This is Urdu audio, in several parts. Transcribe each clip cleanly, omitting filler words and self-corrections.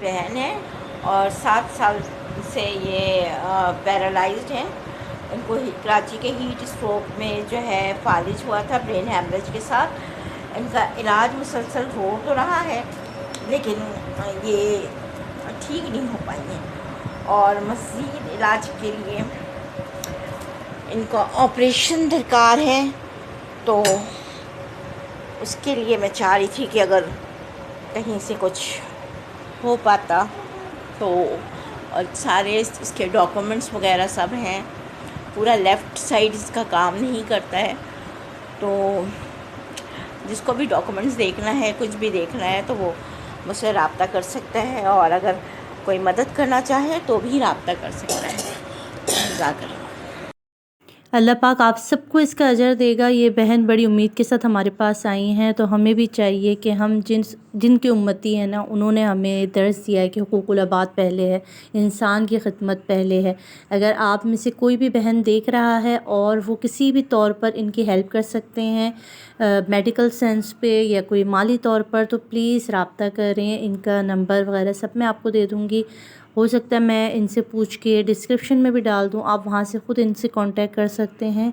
بہن ہے اور 7 سال سے یہ پیرالائزڈ ہیں. ان کو کراچی کے ہیٹ اسٹروک میں جو ہے فالج ہوا تھا برین ہیمریج کے ساتھ. ان کا علاج مسلسل ہو تو رہا ہے لیکن یہ ٹھیک نہیں ہو پائی ہیں اور مزید علاج کے لیے ان کو آپریشن درکار ہے. تو اس کے لیے میں چاہ رہی تھی کہ اگر کہیں سے کچھ ہو پاتا تو. اور سارے اس کے ڈاکومنٹس وغیرہ سب ہیں. پورا لیفٹ سائڈ اس کا کام نہیں کرتا ہے. تو جس کو بھی ڈاکومنٹس دیکھنا ہے کچھ بھی دیکھنا ہے تو وہ مجھ سے رابطہ کر سکتا ہے اور اگر کوئی مدد کرنا چاہے تو بھی رابطہ کر سکتا ہے. جزاک اللہ. اللہ پاک آپ سب کو اس کا اجر دے گا. یہ بہن بڑی امید کے ساتھ ہمارے پاس آئی ہیں تو ہمیں بھی چاہیے کہ ہم جن کے امتی ہیں نا انہوں نے ہمیں درس دیا ہے کہ حقوق العباد پہلے ہے, انسان کی خدمت پہلے ہے. اگر آپ میں سے کوئی بھی بہن دیکھ رہا ہے اور وہ کسی بھی طور پر ان کی ہیلپ کر سکتے ہیں میڈیکل سینس پہ یا کوئی مالی طور پر, تو پلیز رابطہ کریں. ان کا نمبر وغیرہ سب میں آپ کو دے دوں گی. ہو سکتا ہے میں ان سے پوچھ کے ڈسکرپشن میں بھی ڈال دوں, آپ وہاں سے خود ان سے کانٹیکٹ کر سکتے ہیں.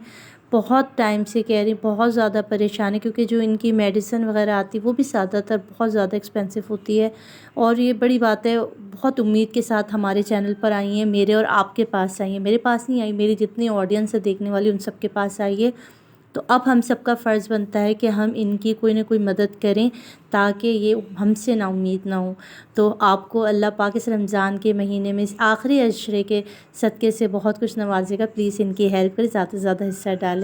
بہت ٹائم سے کہہ رہی, بہت زیادہ پریشان ہے کیونکہ جو ان کی میڈیسن وغیرہ آتی وہ بھی زیادہ تر بہت زیادہ ایکسپینسو ہوتی ہے. اور یہ بڑی بات ہے, بہت امید کے ساتھ ہمارے چینل پر آئی ہیں, میرے اور آپ کے پاس آئی ہیں. میرے پاس نہیں آئی, میری جتنی آڈینس ہے دیکھنے والی ان سب کے پاس آئی ہے. تو اب ہم سب کا فرض بنتا ہے کہ ہم ان کی کوئی نہ کوئی مدد کریں تاکہ یہ ہم سے نا امید نہ ہوں. تو آپ کو اللہ پاک اس رمضان کے مہینے میں اس آخری عشرے کے صدقے سے بہت کچھ نوازے گا. پلیز ان کی ہیلپ کریں, زیادہ سے زیادہ حصہ ڈالیں.